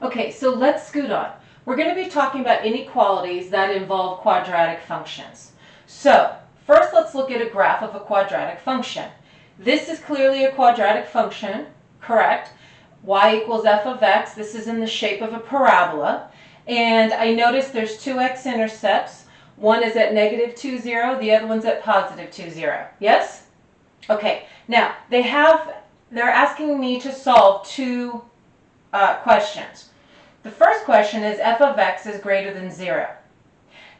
Okay, so let's scoot on. We're going to be talking about inequalities that involve quadratic functions. So, first let's look at a graph of a quadratic function. This is clearly a quadratic function, correct? Y equals f of x. This is in the shape of a parabola. And I notice there's two x-intercepts. One is at negative 2, 0. The other one's at positive 2, 0. Yes? Okay, now they're asking me to solve two questions. The first question is f of x is greater than 0.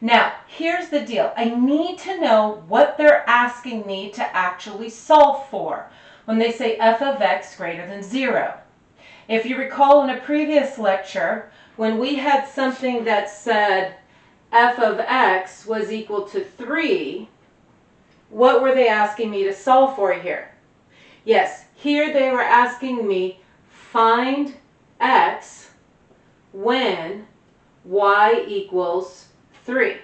Now, here's the deal. I need to know what they're asking me to actually solve for when they say f of x greater than 0. If you recall in a previous lecture, when we had something that said f of x was equal to 3, what were they asking me to solve for here? Yes, here they were asking me find x when y equals 3.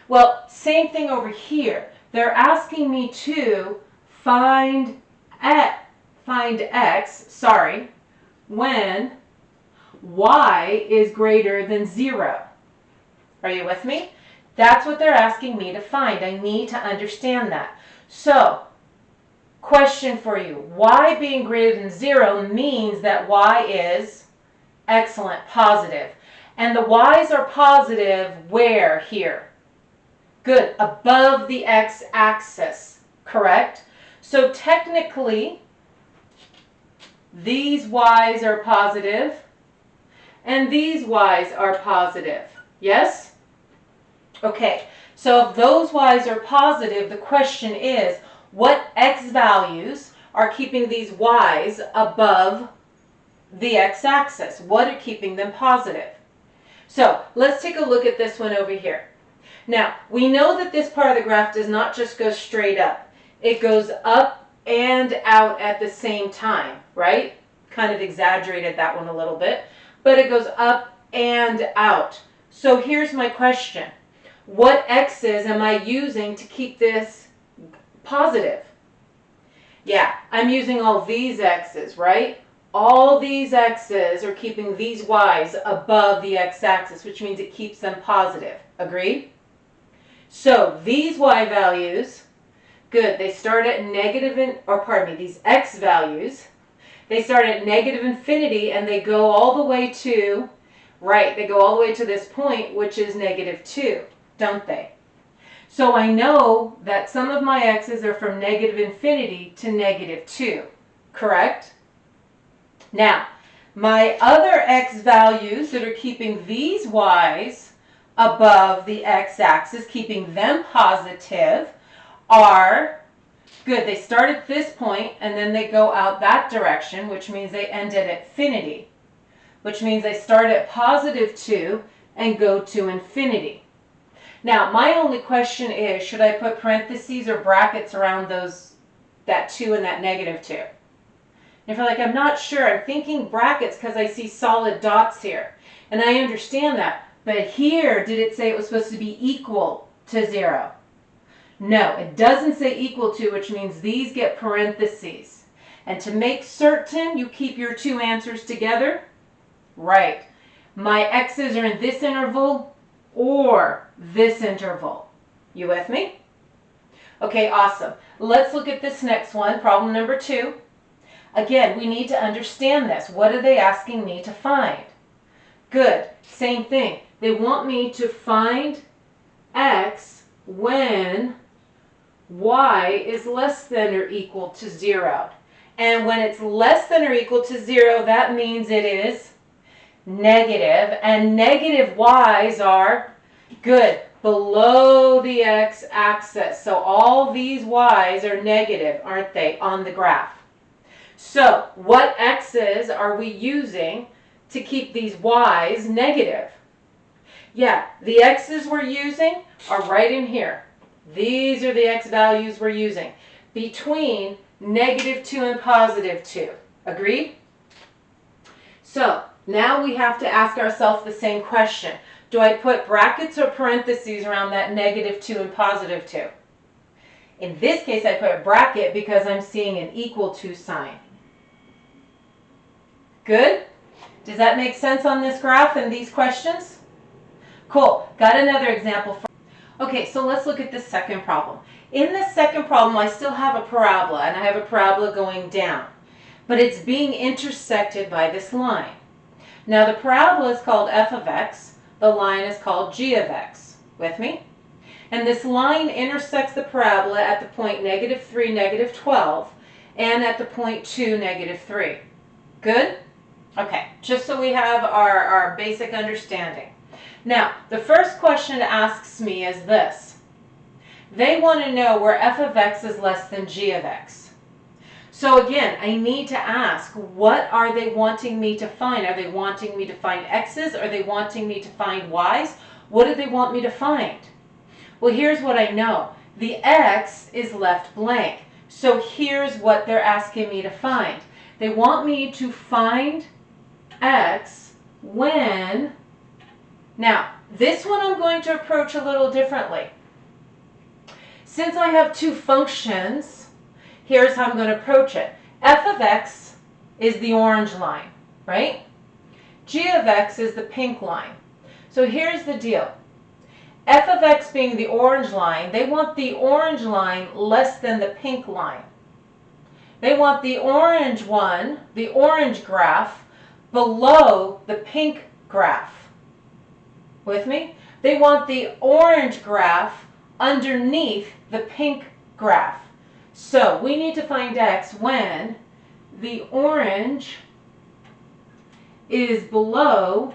Well, same thing over here. They're asking me to find x, when y is greater than 0. Are you with me? That's what they're asking me to find. I need to understand that. So, question for you. Y being greater than 0 means that y is excellent, positive. And the y's are positive where here? Good, above the x-axis, correct? So technically, these y's are positive, and these y's are positive. Yes? Okay, so if those y's are positive, the question is, what x values are keeping these y's above the x-axis? What are keeping them positive? So let's take a look at this one over here. Now, we know that this part of the graph does not just go straight up. It goes up and out at the same time, right? Kind of exaggerated that one a little bit, but it goes up and out. So here's my question. What x's am I using to keep this positive? Yeah, I'm using all these x's, right? All these x's are keeping these y's above the x-axis, which means it keeps them positive. Agreed? So these y values, good, they start at these x values, they start at negative infinity and they go all the way to, they go all the way to this point, which is negative 2, don't they? So I know that some of my x's are from negative infinity to negative 2, correct? Now, my other x values that are keeping these y's above the x-axis, keeping them positive, are, good, they start at this point and then they go out that direction, which means they end at infinity, which means they start at positive 2 and go to infinity. Now, my only question is, should I put parentheses or brackets around that 2 and that negative 2? And if you're like, I'm not sure, I'm thinking brackets because I see solid dots here. And I understand that. But here, did it say it was supposed to be equal to 0? No, it doesn't say equal to, which means these get parentheses. And to make certain you keep your two answers together, right, my x's are in this interval or this interval. You with me? Okay, awesome. Let's look at this next one, problem number 2. Again, we need to understand this. What are they asking me to find? Good, same thing. They want me to find x when y is less than or equal to 0. And when it's less than or equal to 0, that means it is negative. And negative y's are, good, below the x-axis. So all these y's are negative, aren't they, on the graph? So what x's are we using to keep these y's negative? Yeah, the x's we're using are right in here. These are the x values we're using between negative 2 and positive 2. Agreed? So now we have to ask ourselves the same question. Do I put brackets or parentheses around that negative 2 and positive 2? In this case, I put a bracket because I'm seeing an equal to sign. Good? Does that make sense on this graph and these questions? Cool. Got another example. Okay, so let's look at this second problem. In this second problem, I still have a parabola, and I have a parabola going down, but it's being intersected by this line. Now, the parabola is called f of x. The line is called g of x. With me? And this line intersects the parabola at the point -3, -12, and at the point 2, -3. Good? Okay, just so we have our basic understanding. Now, the first question it asks me is this. They want to know where f of x is less than g of x. So again, I need to ask, what are they wanting me to find? Are they wanting me to find x's? Are they wanting me to find y's? What do they want me to find? Well, here's what I know. The x is left blank. So here's what they're asking me to find. They want me to find x when... Now, this one I'm going to approach a little differently. Since I have two functions, here's how I'm going to approach it. F of x is the orange line, right? G of x is the pink line. So here's the deal. F of x being the orange line, they want the orange line less than the pink line. They want the orange one, the orange graph, below the pink graph. With me? They want the orange graph underneath the pink graph. So we need to find x when the orange is below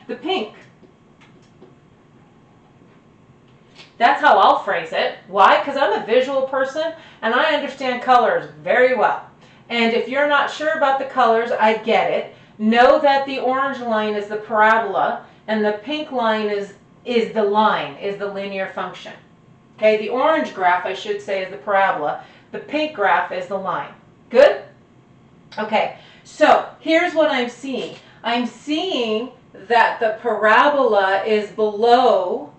the pink. That's how I'll phrase it. Why? Because I'm a visual person and I understand colors very well. And if you're not sure about the colors, I get it. Know that the orange line is the parabola and the pink line is the linear function. Okay, the orange graph, I should say, is the parabola. The pink graph is the line. Good? Okay, so here's what I'm seeing. I'm seeing that the parabola is below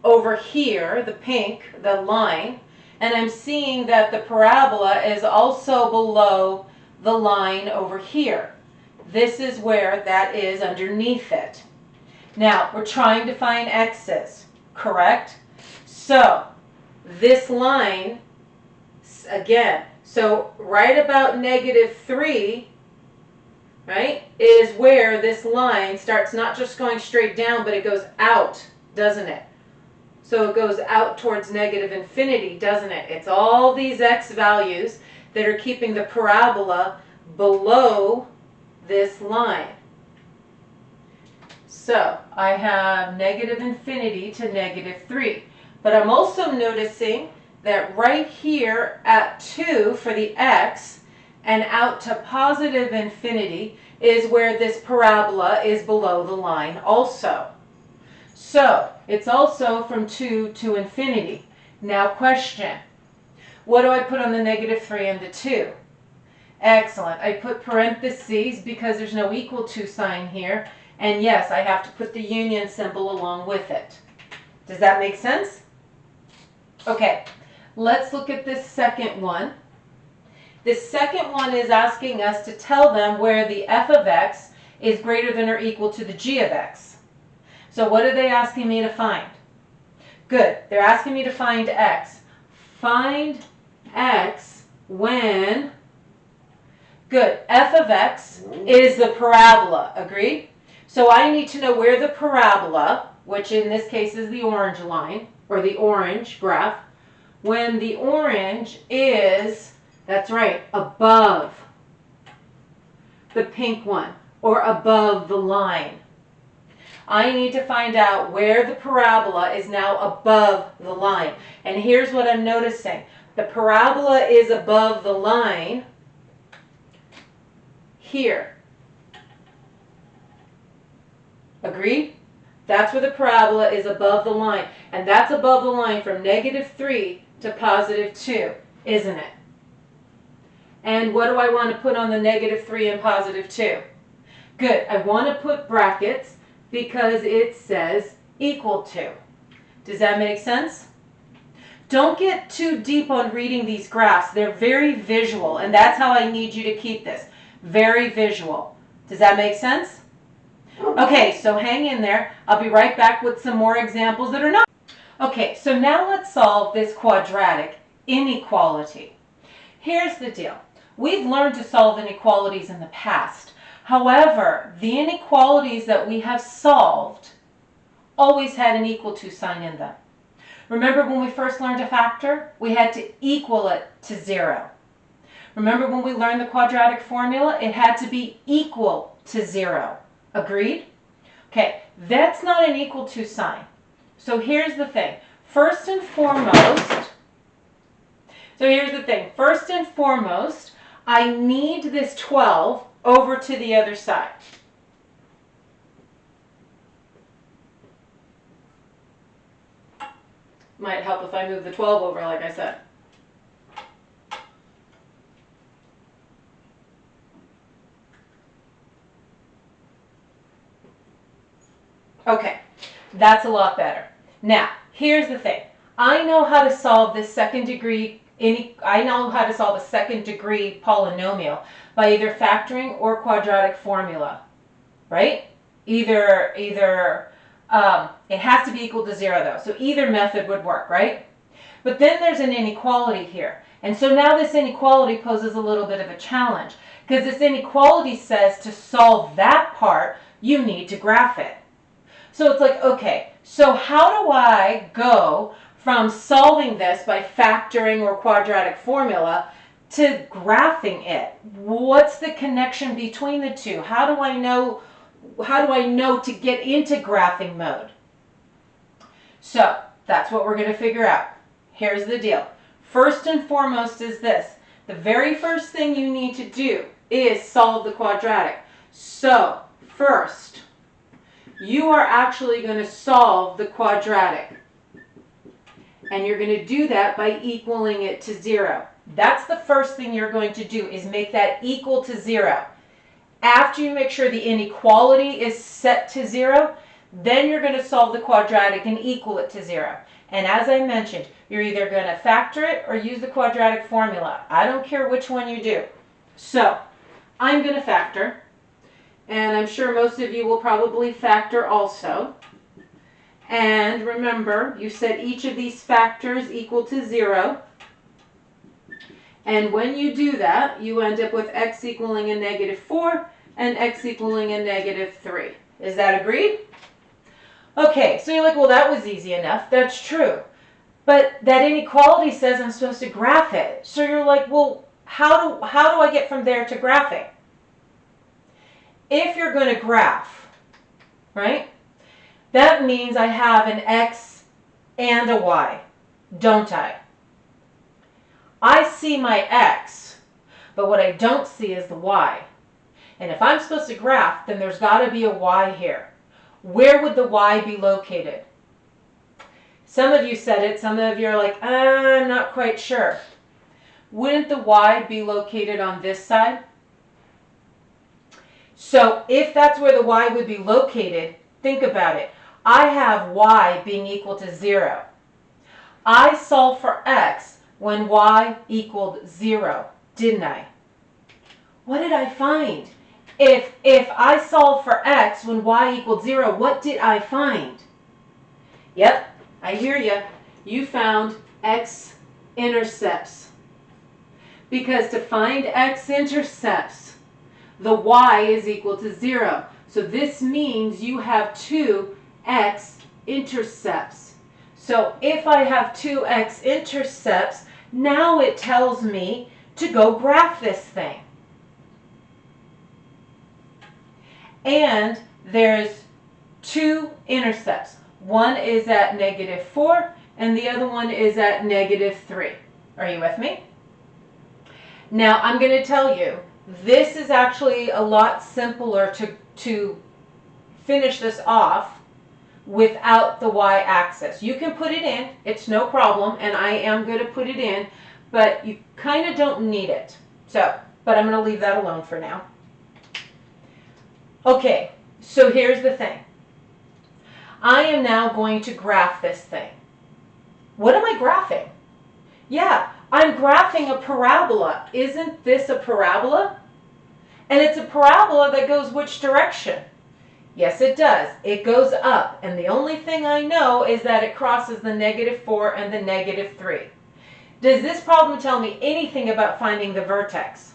over here, the pink, the line, and I'm seeing that the parabola is also below the line over here. This is where that is underneath it. Now, we're trying to find x's, correct? So, this line, again, so right about -3, right, is where this line starts not just going straight down, but it goes out, doesn't it? So it goes out towards -infinity, doesn't it? It's all these x values that are keeping the parabola below this line. So I have -infinity to -3. But I'm also noticing that right here at 2 for the x and out to +infinity is where this parabola is below the line also. So it's also from 2 to infinity. Now question, what do I put on the -3 and the 2? Excellent. I put parentheses because there's no equal to sign here. And yes, I have to put the union symbol along with it. Does that make sense? Okay, let's look at this second one. This second one is asking us to tell them where the f of x is greater than or equal to the g of x. So what are they asking me to find? Good, they're asking me to find x. Find x when, good, f of x is the parabola, agreed? So I need to know where the parabola, which in this case is the orange line, or the orange graph, when the orange is, that's right, above the pink one, or above the line. I need to find out where the parabola is now above the line. And here's what I'm noticing. The parabola is above the line here. Agreed? That's where the parabola is above the line. And that's above the line from -3 to +2, isn't it? And what do I want to put on the -3 and +2? Good. I want to put brackets because it says equal to. Does that make sense? Don't get too deep on reading these graphs. They're very visual, and that's how I need you to keep this. Very visual. Does that make sense? Okay, so hang in there. I'll be right back with some more examples that are not. Okay, so now let's solve this quadratic inequality. Here's the deal. We've learned to solve inequalities in the past. However, the inequalities that we have solved always had an equal to sign in them. Remember when we first learned to factor? We had to equal it to 0. Remember when we learned the quadratic formula? It had to be equal to 0. Agreed? Okay, that's not an equal to sign. So here's the thing. First and foremost, I need this 12 over to the other side. Might help if I move the 12 over, like I said. Okay, that's a lot better. Now, here's the thing. I know how to solve this second degree polynomial by either factoring or quadratic formula, right? It has to be equal to 0 though, so either method would work, right? But then there's an inequality here. And so now this inequality poses a little bit of a challenge, because this inequality says to solve that part, you need to graph it. So it's like, okay, so how do I go from solving this by factoring or quadratic formula to graphing it? What's the connection between the two? How do I know to get into graphing mode? So that's what we're going to figure out. Here's the deal. First and foremost is this. The very first thing you need to do is solve the quadratic. So first, you are actually going to solve the quadratic. And you're going to do that by equaling it to 0. That's the first thing you're going to do, is make that equal to 0. After you make sure the inequality is set to 0, then you're going to solve the quadratic and equal it to 0. And as I mentioned, you're either going to factor it or use the quadratic formula. I don't care which one you do. So I'm going to factor. And I'm sure most of you will probably factor also. And remember, you set each of these factors equal to 0. And when you do that, you end up with x equaling a -4 and x equaling a -3. Is that agreed? Okay, so you're like, well, that was easy enough. That's true. But that inequality says I'm supposed to graph it. So you're like, well, how do I get from there to graphing? If you're going to graph, right, that means I have an x and a y, don't I? I see my x, but what I don't see is the y. And if I'm supposed to graph, then there's got to be a y here. Where would the y be located? Some of you said it, some of you are like, I'm not quite sure. Wouldn't the y be located on this side? So if that's where the y would be located, think about it. I have y being equal to 0. I solved for x when y equaled 0, didn't I? What did I find? If I solved for x when y equaled 0, what did I find? Yep, I hear you. You found X-intercepts. Because to find X-intercepts, the y is equal to 0. So this means you have 2 X-intercepts. So if I have 2 X-intercepts, now it tells me to go graph this thing. And there's 2 intercepts. One is at -4 and the other one is at -3. Are you with me? Now I'm going to tell you, this is actually a lot simpler to finish this off without the y-axis. You can put it in, it's no problem, and I am going to put it in, but you kind of don't need it. So, but I'm going to leave that alone for now. Okay, so here's the thing. I am now going to graph this thing. What am I graphing? Yeah, I'm graphing a parabola. Isn't this a parabola? And it's a parabola that goes which direction? Yes, it does. It goes up. And the only thing I know is that it crosses the -4 and the -3. Does this problem tell me anything about finding the vertex?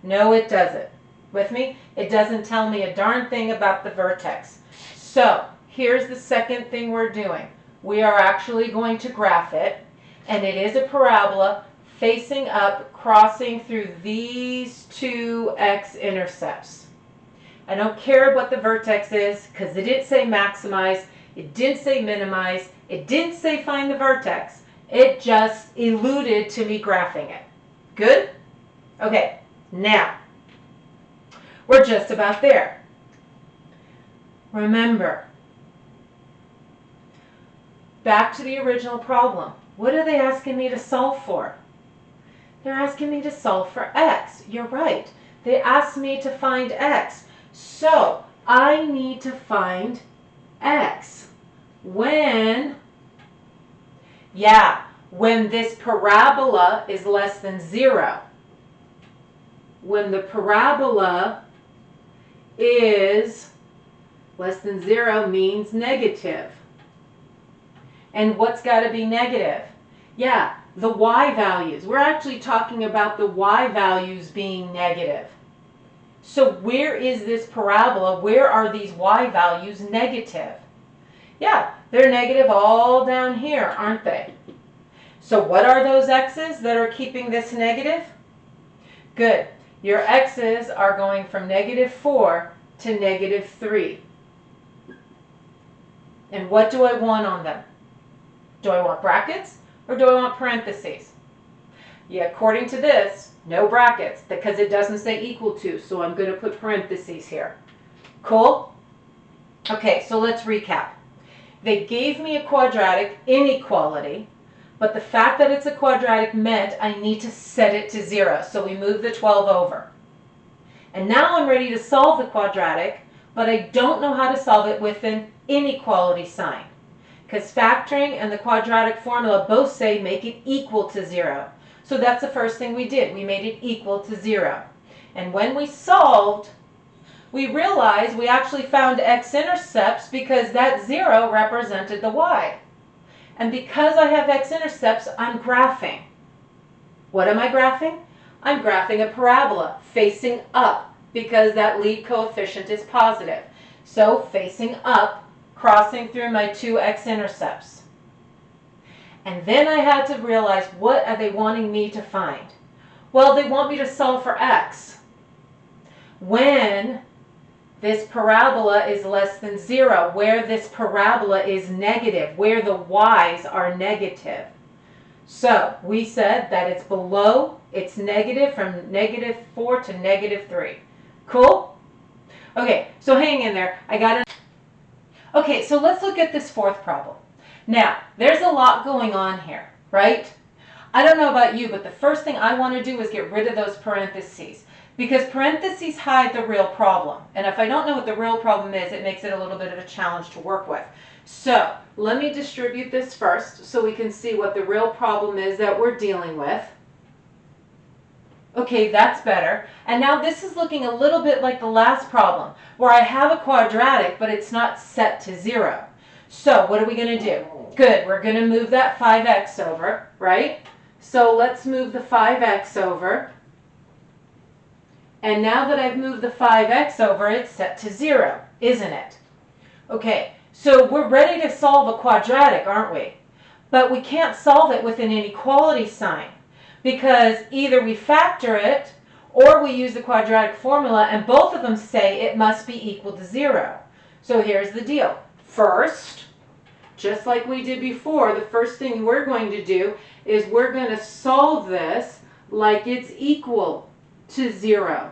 No, it doesn't. With me? It doesn't tell me a darn thing about the vertex. So here's the second thing we're doing. We are actually going to graph it. And it is a parabola facing up, crossing through these two x-intercepts. I don't care what the vertex is because it didn't say maximize, it didn't say minimize, it didn't say find the vertex. It just alluded to me graphing it. Good? Okay, now, we're just about there. Remember, back to the original problem. What are they asking me to solve for? They're asking me to solve for x. You're right. They asked me to find x. So I need to find x when this parabola is less than 0. When the parabola is less than 0 means negative. And what's got to be negative? Yeah, the y values. We're actually talking about the y values being negative. So where is this parabola? Where are these y values negative? Yeah, they're negative all down here, aren't they? So what are those x's that are keeping this negative? Good. Your x's are going from -4 to -3. And what do I want on them? Do I want brackets or do I want parentheses? Yeah, according to this, no brackets because it doesn't say equal to, so I'm going to put parentheses here. Cool? Okay, so let's recap. They gave me a quadratic inequality, but the fact that it's a quadratic meant I need to set it to 0, so we move the 12 over. And now I'm ready to solve the quadratic, but I don't know how to solve it with an inequality sign, because factoring and the quadratic formula both say make it equal to 0. So that's the first thing we did. We made it equal to 0. And when we solved, we realized we actually found x-intercepts because that 0 represented the y. And because I have x-intercepts, I'm graphing. What am I graphing? I'm graphing a parabola facing up because that lead coefficient is positive. So facing up, crossing through my two x-intercepts. And then I had to realize, what are they wanting me to find? Well, they want me to solve for x when this parabola is less than 0, where this parabola is negative, where the y's are negative. So we said that it's below, it's negative from -4 to -3. Cool? Okay, so hang in there. Okay, so let's look at this fourth problem. Now, there's a lot going on here, right? I don't know about you, but the first thing I want to do is get rid of those parentheses, because parentheses hide the real problem. And if I don't know what the real problem is, it makes it a little bit of a challenge to work with. So let me distribute this first so we can see what the real problem is that we're dealing with. Okay, that's better. And now this is looking a little bit like the last problem, where I have a quadratic, but it's not set to 0. So what are we going to do? Good, we're going to move that 5x over, right? So let's move the 5x over. And now that I've moved the 5x over, it's set to 0, isn't it? Okay, so we're ready to solve a quadratic, aren't we? But we can't solve it with an inequality sign, because either we factor it or we use the quadratic formula, and both of them say it must be equal to 0. So here's the deal. First, just like we did before, the first thing we're going to do is we're going to solve this like it's equal to 0.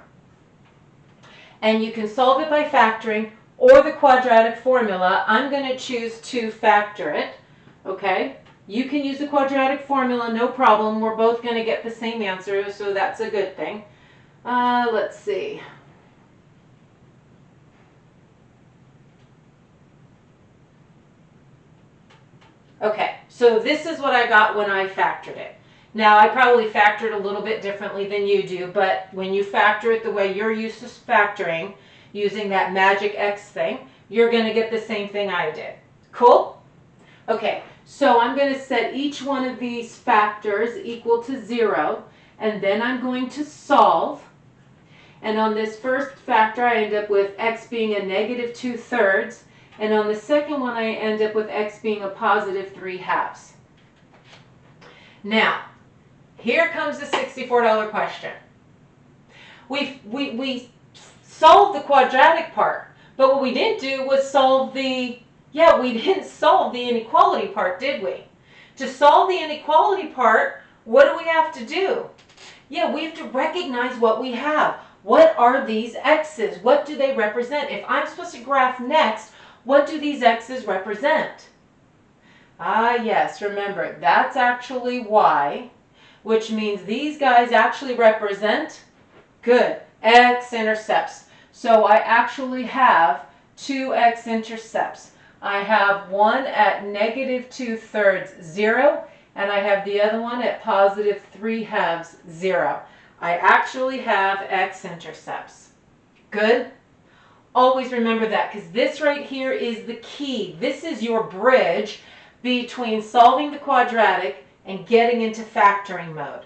And you can solve it by factoring or the quadratic formula. I'm going to choose to factor it, okay? You can use the quadratic formula, no problem. We're both going to get the same answer, so that's a good thing. Let's see. Okay, so this is what I got when I factored it. Now, I probably factored a little bit differently than you do, but when you factor it the way you're used to factoring, using that magic X thing, you're going to get the same thing I did. Cool? Okay, so I'm going to set each one of these factors equal to 0, and then I'm going to solve. And on this first factor, I end up with x being a negative 2/3, and on the second one, I end up with x being a positive 3/2. Now, here comes the $64 question. We solved the quadratic part, but what we didn't do was solve we didn't solve the inequality part, did we? To solve the inequality part, what do we have to do? Yeah, we have to recognize what we have. What are these x's? What do they represent? If I'm supposed to graph next, what do these x's represent? Ah, yes, remember, that's actually y, which means these guys actually represent, good, x-intercepts. So I actually have two x-intercepts. I have one at negative 2/3, 0, and I have the other one at positive 3/2, 0. I actually have x-intercepts. Good? Always remember that, because this right here is the key. This is your bridge between solving the quadratic and getting into factoring mode.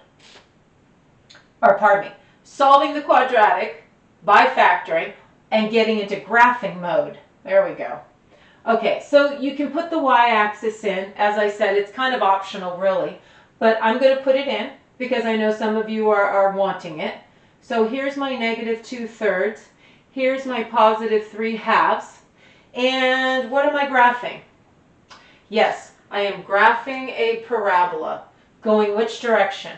Or pardon me, solving the quadratic by factoring and getting into graphing mode. There we go. Okay, so you can put the y-axis in. As I said, it's kind of optional really, but I'm going to put it in because I know some of you are wanting it. So here's my negative 2/3. Here's my positive 3/2. And what am I graphing? Yes, I am graphing a parabola. Going which direction?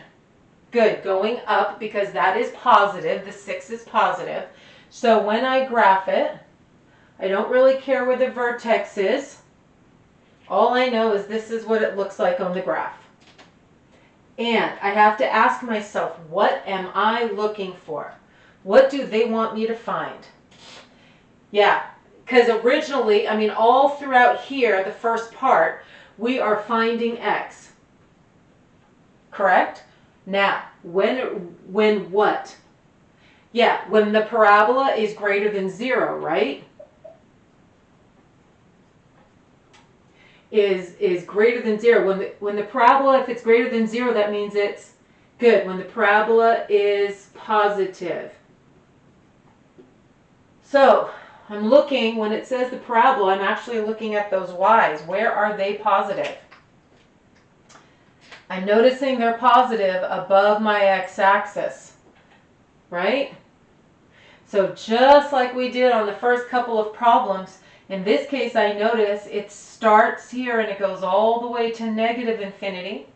Good, going up because that is positive. The 6 is positive. So when I graph it, I don't really care where the vertex is. All I know is this is what it looks like on the graph. And I have to ask myself, what am I looking for? What do they want me to find? Yeah, because originally, I mean, all throughout here, the first part, we are finding x. Correct? Now, when what? Yeah, when the parabola is greater than 0, right? Is greater than 0. When the parabola, if it's greater than 0, that means it's good. When the parabola is positive. So, I'm looking, when it says the parabola, I'm actually looking at those y's. Where are they positive? I'm noticing they're positive above my x-axis, right? So just like we did on the first couple of problems, in this case I notice it starts here and it goes all the way to negative infinity.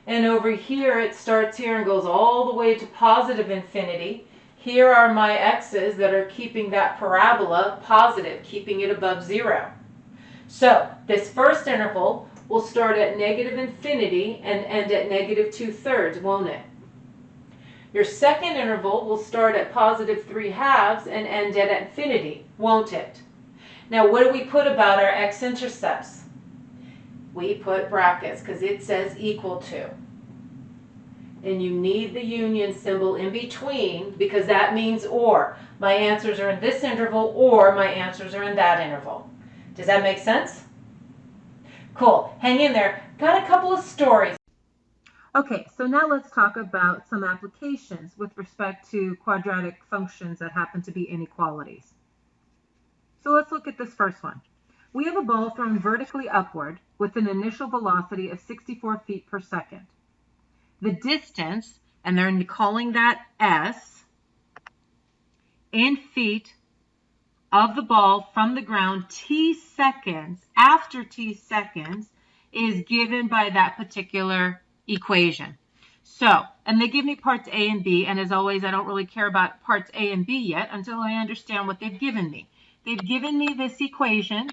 And over here it starts here and goes all the way to positive infinity. Here are my x's that are keeping that parabola positive, keeping it above 0. So this first interval will start at negative infinity and end at negative 2/3, won't it? Your second interval will start at positive 3/2 and end at infinity, won't it? Now what do we put about our x-intercepts? We put brackets because it says equal to. And you need the union symbol in between because that means or. My answers are in this interval or my answers are in that interval. Does that make sense? Cool. Hang in there. Got a couple of stories. Okay, so now let's talk about some applications with respect to quadratic functions that happen to be inequalities. So let's look at this first one. We have a ball thrown vertically upward with an initial velocity of 64 feet per second. The distance, and they're calling that s, in feet of the ball from the ground t seconds, after t seconds, is given by that particular equation. So, and they give me parts A and B, and as always, I don't really care about parts A and B yet until I understand what they've given me. They've given me this equation.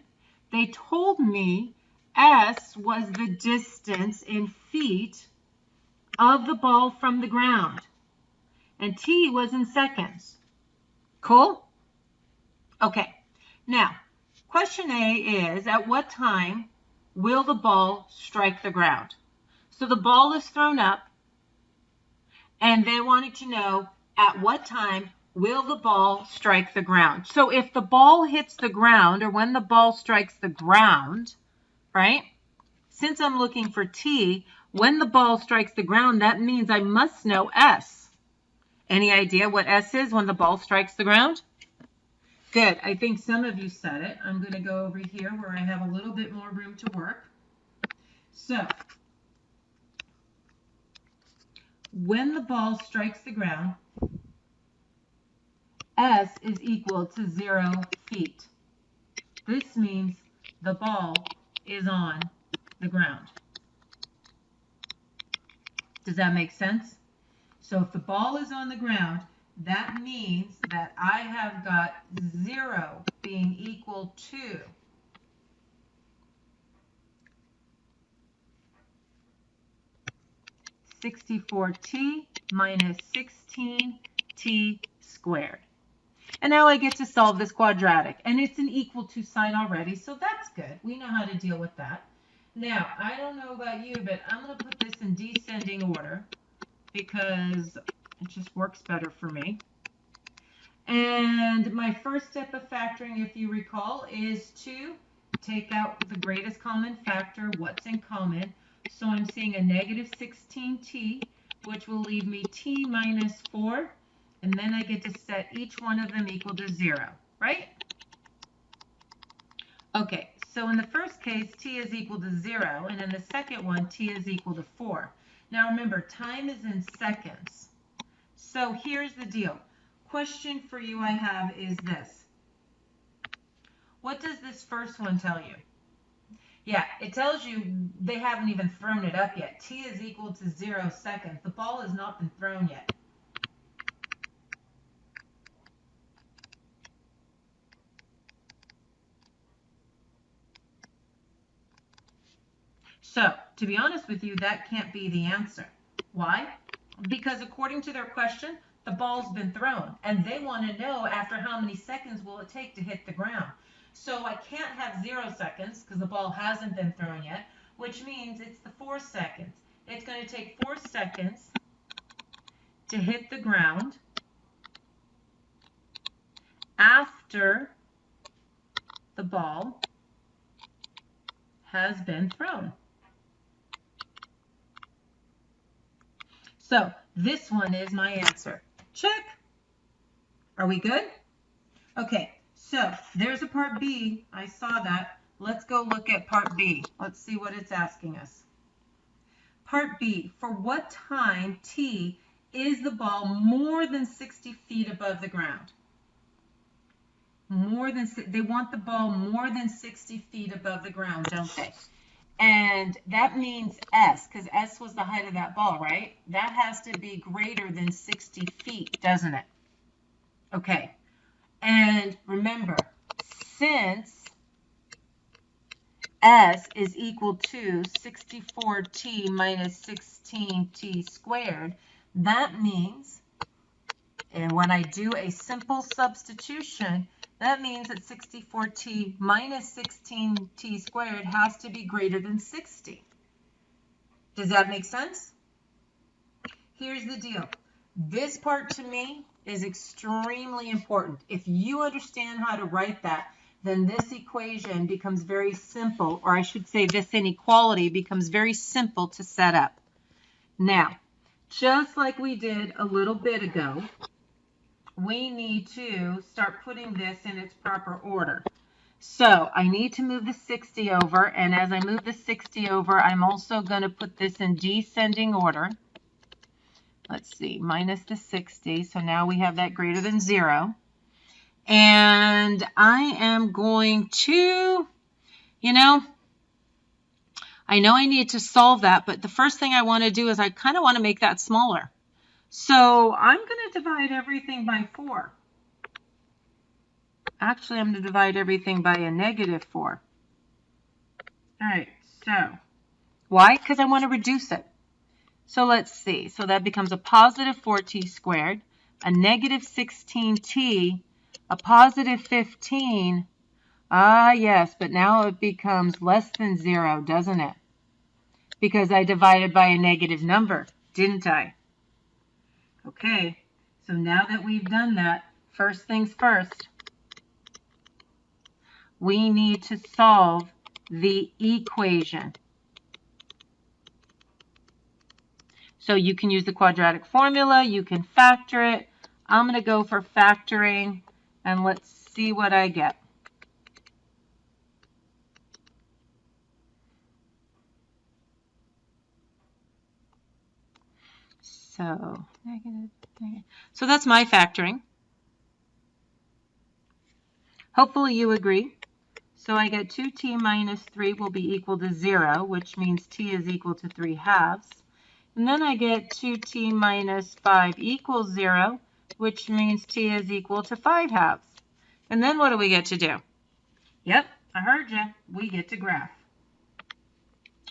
They told me S was the distance in feet of the ball from the ground, and T was in seconds. Cool? Okay. Now, question A is, at what time will the ball strike the ground? So the ball is thrown up. And they wanted to know at what time will the ball strike the ground. So if the ball hits the ground, or when the ball strikes the ground, right? Since I'm looking for t, when the ball strikes the ground, that means I must know s. Any idea what s is when the ball strikes the ground? Good. I think some of you said it. I'm going to go over here where I have a little bit more room to work. So, when the ball strikes the ground, s is equal to 0 feet. This means the ball is on the ground. Does that make sense? So if the ball is on the ground, that means that I have got 0 being equal to 64t minus 16t squared. And now I get to solve this quadratic. And it's an equal to sign already, so that's good. We know how to deal with that. Now, I don't know about you, but I'm going to put this in descending order because it just works better for me. And my first step of factoring, if you recall, is to take out the greatest common factor, what's in common. So I'm seeing a negative 16t, which will leave me t minus 4. And then I get to set each one of them equal to 0, right? Okay, so in the first case, t is equal to 0. And in the second one, t is equal to 4. Now remember, time is in seconds. So here's the deal. Question for you I have is this. What does this first one tell you? Yeah, it tells you they haven't even thrown it up yet. T is equal to 0 seconds. The ball has not been thrown yet. So, to be honest with you, that can't be the answer. Why? Because according to their question, the ball's been thrown, and they want to know after how many seconds will it take to hit the ground. So I can't have 0 seconds because the ball hasn't been thrown yet, which means it's the 4 seconds. It's going to take 4 seconds to hit the ground after the ball has been thrown. So this one is my answer. Check. Are we good? Okay, so there's a part B. I saw that. Let's go look at part B. Let's see what it's asking us. Part B, for what time t is the ball more than 60 feet above the ground? They want the ball more than 60 feet above the ground, don't they? And that means S, because S was the height of that ball, right? That has to be greater than 60 feet, doesn't it? Okay. And remember, since S is equal to 64t minus 16t squared, that means, and when I do a simple substitution, that means that 64t minus 16t squared has to be greater than 60. Does that make sense? Here's the deal. This part to me is extremely important. If you understand how to write that, then this equation becomes very simple, or I should say this inequality becomes very simple to set up. Now, just like we did a little bit ago, we need to start putting this in its proper order. So I need to move the 60 over, and as I move the 60 over, I'm also going to put this in descending order. Let's see, minus the 60, so now we have that greater than 0. And I am going to, I know I need to solve that, but the first thing I want to do is I kind of want to make that smaller. So I'm going to divide everything by 4. Actually, I'm going to divide everything by a negative 4. All right, so why? Because I want to reduce it. So let's see. So that becomes a positive 4t squared, a negative 16t, a positive 15. Ah, yes, but now it becomes less than 0, doesn't it? Because I divided by a negative number, didn't I? Okay, so now that we've done that, first things first, we need to solve the equation. So you can use the quadratic formula, you can factor it. I'm going to go for factoring, and let's see what I get. So, negative. So that's my factoring. Hopefully you agree. So I get 2t minus 3 will be equal to 0, which means t is equal to 3 halves. And then I get 2t minus 5 equals 0, which means t is equal to 5 halves. And then what do we get to do? Yep, I heard you. We get to graph.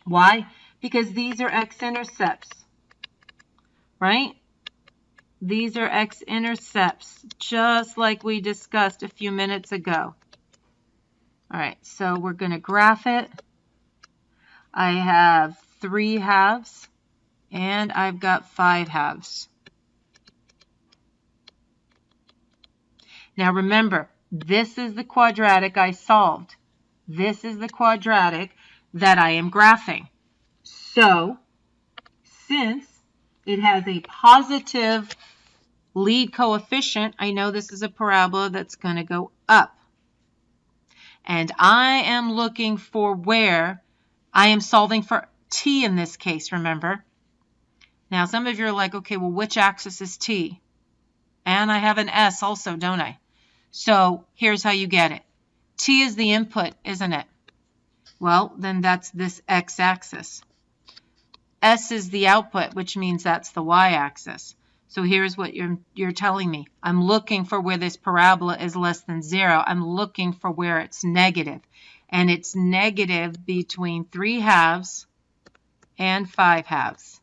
Why? Because these are x-intercepts, right? These are x-intercepts, just like we discussed a few minutes ago. All right, so we're going to graph it. I have 3 halves, and I've got 5 halves. Now remember, this is the quadratic I solved. This is the quadratic that I am graphing. So, since it has a positive lead coefficient, I know this is a parabola that's going to go up. And I am looking for where I am solving for t in this case, remember? Now, some of you are like, okay, well, which axis is t? And I have an s also, don't I? So here's how you get it. T is the input, isn't it? Well, then that's this x-axis. S is the output, which means that's the y-axis. So here's what you're telling me. I'm looking for where this parabola is less than 0. I'm looking for where it's negative. And it's negative between 3 halves and 5 halves.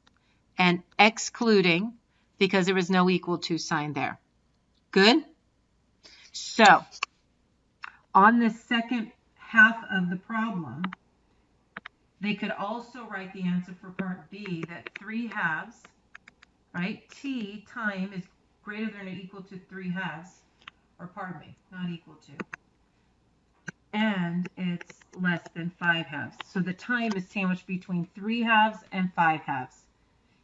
And excluding, because there was no equal to sign there. Good? So, on the second half of the problem, they could also write the answer for part B that 3 halves, right, t time is greater than or equal to 3 halves, or pardon me, not equal to, and it's less than 5 halves. So the time is sandwiched between 3 halves and 5 halves.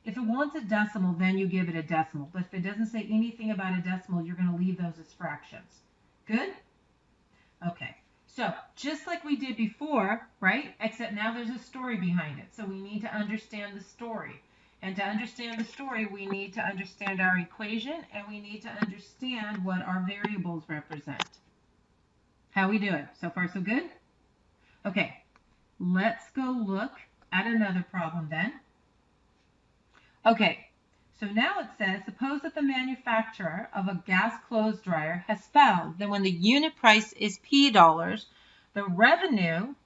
If it wants a decimal, then you give it a decimal. But if it doesn't say anything about a decimal, you're going to leave those as fractions. Good? Okay. So just like we did before, right? Except now there's a story behind it. So we need to understand the story. And to understand the story, we need to understand our equation, and we need to understand what our variables represent. How we doing? So far, so good? Okay. Let's go look at another problem then. Okay, so now it says, suppose that the manufacturer of a gas clothes dryer has found that when the unit price is P dollars, the revenue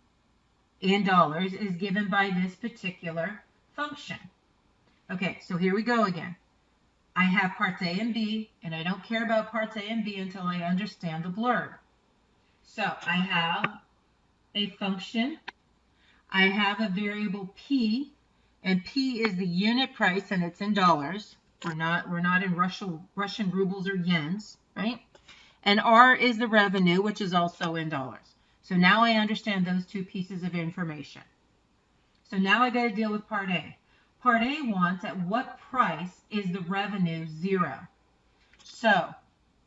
in dollars is given by this particular function. Okay, so here we go again. I have parts A and B, and I don't care about parts A and B until I understand the blurb. So I have a function. I have a variable P, and P is the unit price, and it's in dollars. We're not in Russian rubles or yens, right? And R is the revenue, which is also in dollars. So now I understand those two pieces of information. So now I got to deal with part A. Part A wants at what price is the revenue 0? So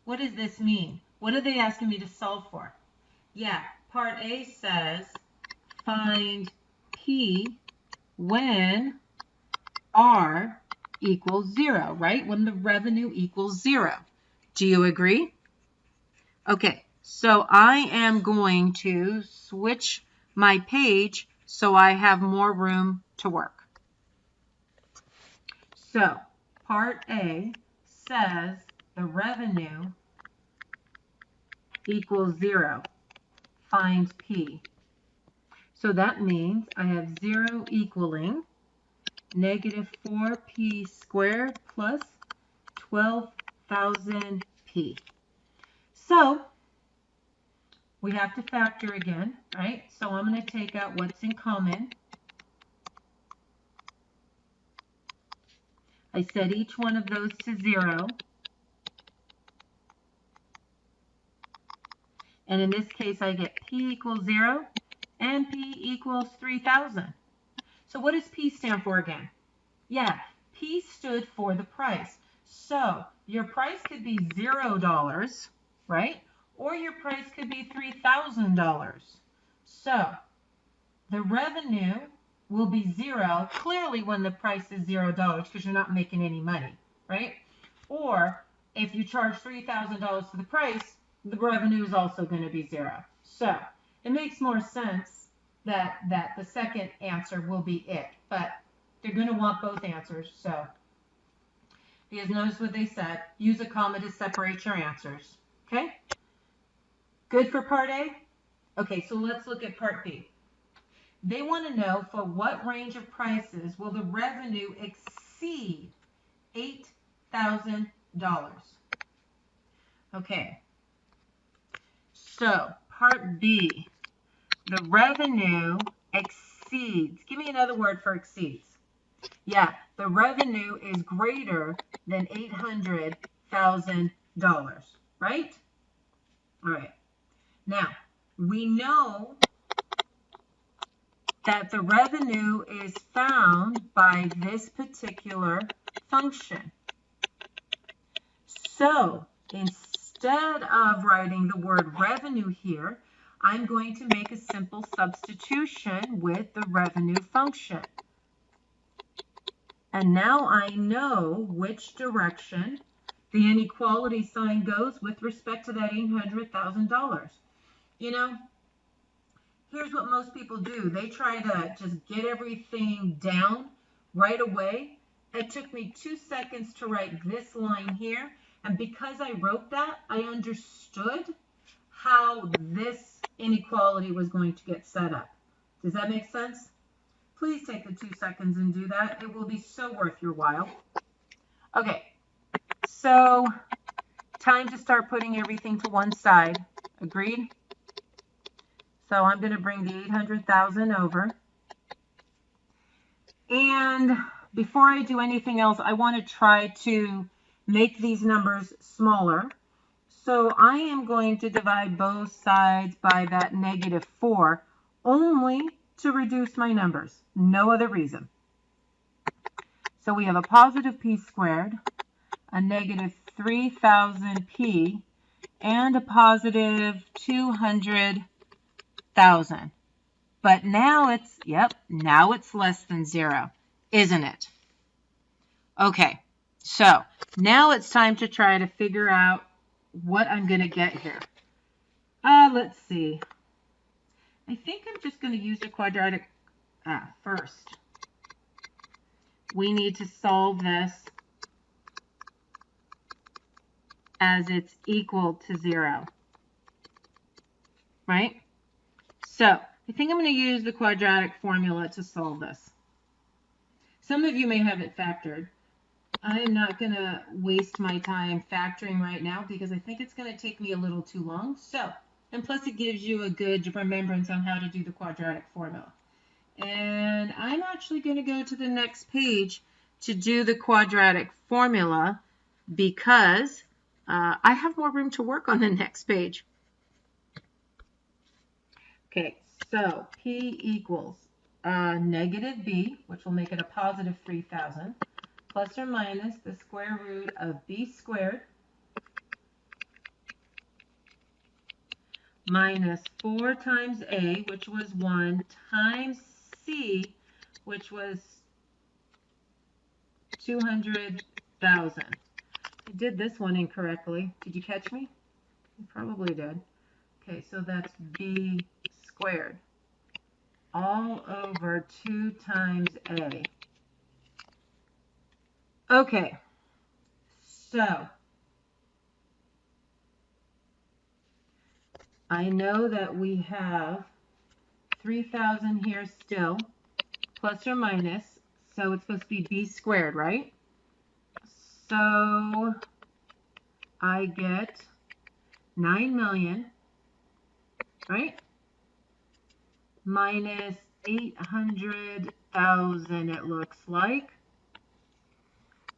what does this mean? What are they asking me to solve for? Yeah, part A says find P when R equals 0, right? When the revenue equals 0. Do you agree? Okay, so I am going to switch my page so I have more room to work. So, part A says the revenue equals 0. Find P. So that means I have 0 equaling negative 4p squared plus 12,000p. So we have to factor again, right? So I'm going to take out what's in common. I set each one of those to 0. And in this case, I get P equals 0 and P equals 3,000. So what does P stand for again? Yeah, P stood for the price. So your price could be $0, right? Or your price could be $3,000. So the revenue will be 0 clearly when the price is $0 because you're not making any money, right? Or if you charge $3,000 for the price, the revenue is also going to be 0. So it makes more sense that the second answer will be it, but they're going to want both answers. So because notice what they said, use a comma to separate your answers. Okay? Good for part A? Okay, so let's look at part B. They want to know for what range of prices will the revenue exceed $8,000. Okay, so part B, the revenue exceeds. Give me another word for exceeds. Yeah, the revenue is greater than $800,000, right? All right. Now, we know that the revenue is found by this particular function. So instead of writing the word revenue here, I'm going to make a simple substitution with the revenue function. And now I know which direction the inequality sign goes with respect to that $800,000. You know, here's what most people do. They try to just get everything down right away. It took me 2 seconds to write this line here. And because I wrote that, I understood how this inequality was going to get set up. Does that make sense? Please take the 2 seconds and do that. It will be so worth your while. Okay, so time to start putting everything to one side. Agreed? So I'm going to bring the 800,000 over. And before I do anything else, I want to try to make these numbers smaller. So I am going to divide both sides by that -4 only to reduce my numbers. No other reason. So we have a positive p squared, a negative 3,000p, and a positive 200,000. But now it's, now it's less than 0, isn't it? Okay, so now it's time to try to figure out what I'm going to get here. Let's see. I think I'm just going to use a quadratic first. We need to solve this as it's equal to 0, right? So I think I'm going to use the quadratic formula to solve this. Some of you may have it factored. I am not going to waste my time factoring right now because I think it's going to take me a little too long. So, and plus it gives you a good remembrance on how to do the quadratic formula. And I'm actually going to go to the next page to do the quadratic formula because I have more room to work on the next page. Okay, so P equals negative B, which will make it a positive 3,000, plus or minus the square root of B squared minus 4 times A, which was 1, times C, which was 200,000. I did this one incorrectly. Did you catch me? You probably did. Okay, so that's B squared all over 2 times A. Okay, so I know that we have 3,000 here still, plus or minus, so it's supposed to be B squared, right? So I get 9 million, right? Minus 800,000, it looks like,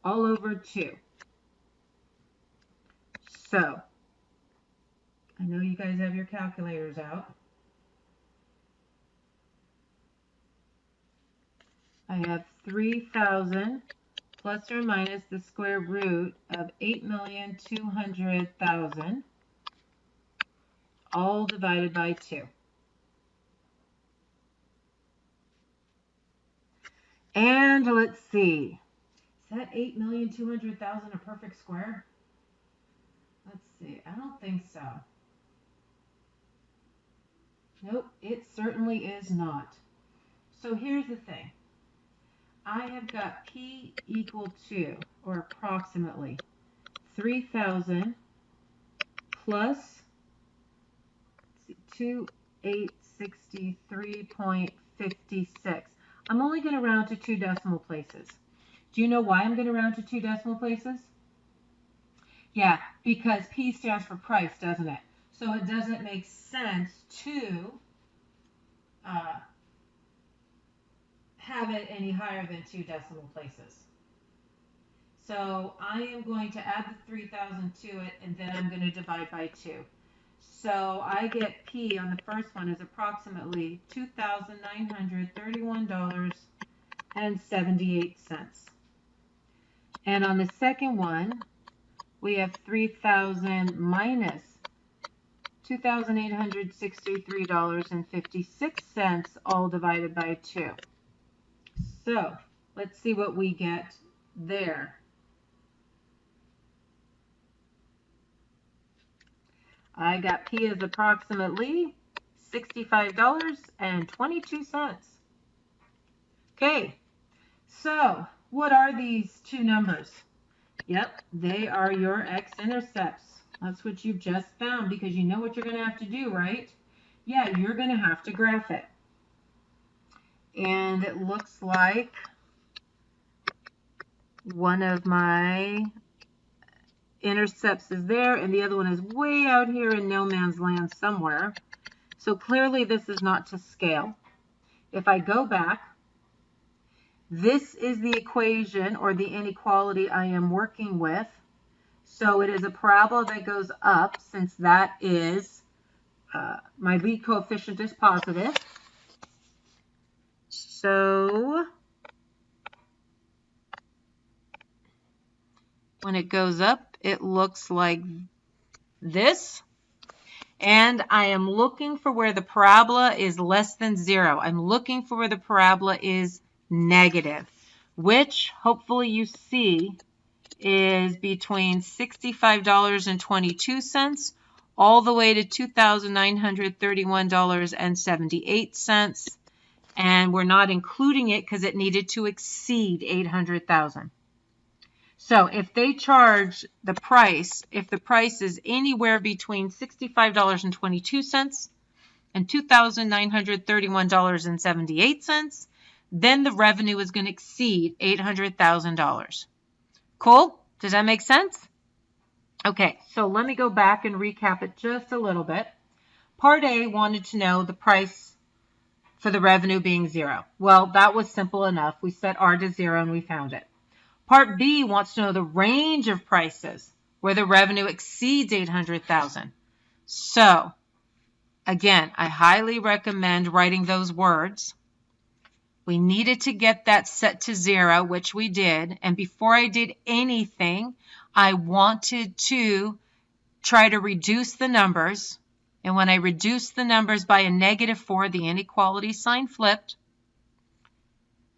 all over 2. So, I know you guys have your calculators out. I have 3,000 plus or minus the square root of 8,200,000, all divided by 2. And let's see, is that 8,200,000 a perfect square? Let's see, I don't think so. Nope, it certainly is not. So here's the thing. I have got P equal to, or approximately, 3,000 plus 2,863.56. I'm only going to round to 2 decimal places. Do you know why I'm going to round to 2 decimal places? Yeah, because P stands for price, doesn't it? So it doesn't make sense to have it any higher than 2 decimal places. So I am going to add the 3,000 to it, and then I'm going to divide by 2. So I get P on the first one is approximately $2,931.78. And on the second one, we have 3,000 minus $2,863.56, all divided by 2. So let's see what we get there. I got P as approximately $65.22. Okay, so what are these two numbers? Yep, they are your X-Intercepts. That's what you've just found because you know what you're going to have to do, right? Yeah, you're going to have to graph it. And it looks like one of my intercepts is there and the other one is way out here in no man's land somewhere. So clearly this is not to scale. If I go back, this is the equation or the inequality I am working with. So it is a parabola that goes up since that is my lead coefficient is positive. So when it goes up, it looks like this. And I am looking for where the parabola is less than 0. I'm looking for where the parabola is negative, which hopefully you see is between $65.22 all the way to $2,931.78. And we're not including it because it needed to exceed 800,000. So if they charge the price, if the price is anywhere between $65.22 and $2,931.78, then the revenue is going to exceed $800,000. Cool? Does that make sense? Okay, so let me go back and recap it just a little bit. Part A wanted to know the price for the revenue being 0. Well, that was simple enough. We set R to 0 and we found it. Part B wants to know the range of prices where the revenue exceeds 800,000. So, again, I highly recommend writing those words. We needed to get that set to 0, which we did. And before I did anything, I wanted to try to reduce the numbers. And when I reduced the numbers by a -4, the inequality sign flipped.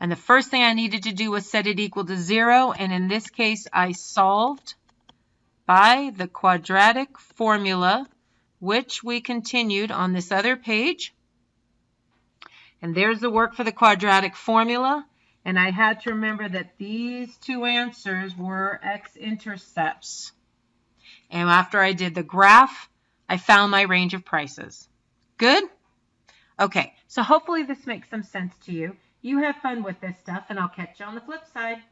And the first thing I needed to do was set it equal to 0. And in this case, I solved by the quadratic formula, which we continued on this other page. And there's the work for the quadratic formula. And I had to remember that these two answers were X-intercepts. And after I did the graph, I found my range of prices. Good? Okay, so hopefully this makes some sense to you. You have fun with this stuff, and I'll catch you on the flip side.